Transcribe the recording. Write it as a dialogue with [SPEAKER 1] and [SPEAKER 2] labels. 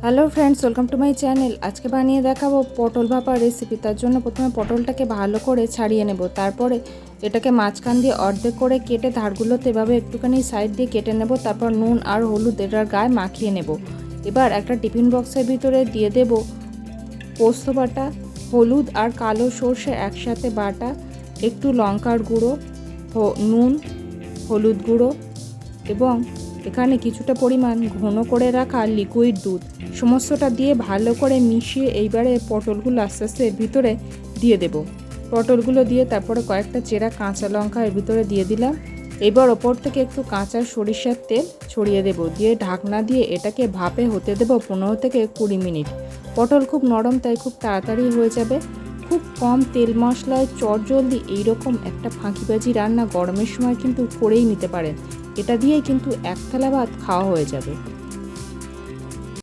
[SPEAKER 1] Hello friends, welcome to my channel. আজকে বানিয়ে দেখাবো পটল ভাপা রেসিপি। তার জন্য প্রথমে পটলটাকে ভালো করে ছাড়িয়ে নেব। তারপরে এটাকে মাঝখান দিয়ে অর্ধেক করে কেটে ধারগুলোতে এভাবে একটুখানি সাইড দিয়ে কেটে নেব। তারপর নুন আর হলুদ এটার গায়ে মাখিয়ে নেব। এবার একটা টিফিন বক্সের ভিতরে দিয়ে দেব পোস্ত বাটা, হলুদ আর কালো সর্ষে একসাথে বাটা, একটু লঙ্কার গুঁড়ো, নুন, হলুদ গুঁড়ো এবং এখানে কিছুটা পরিমাণ ঘন করে রাখা লিকুইড দুধ, সমস্তটা দিয়ে ভালো করে মিশিয়ে এইবারে পটলগুলো আস্তে আস্তে এর ভিতরে দিয়ে দেব। পটলগুলো দিয়ে তারপরে কয়েকটা চেরা কাঁচা লঙ্কা এর ভিতরে দিয়ে দিলাম। এবার ওপর থেকে একটু কাঁচা সরিষার তেল ছড়িয়ে দেব, দিয়ে ঢাকনা দিয়ে এটাকে ভাপে হতে দেব 15 থেকে 20 মিনিট। পটল খুব নরম, তাই খুব তাড়াতাড়ি হয়ে যাবে। খুব কম তেল মশলায় চটজলদি এইরকম একটা ফাঁকিবাজি রান্না গরমের সময় কিন্তু করেই নিতে পারেন। এটা দিয়েই কিন্তু এক থালা ভাত খাওয়া হয়ে যাবে।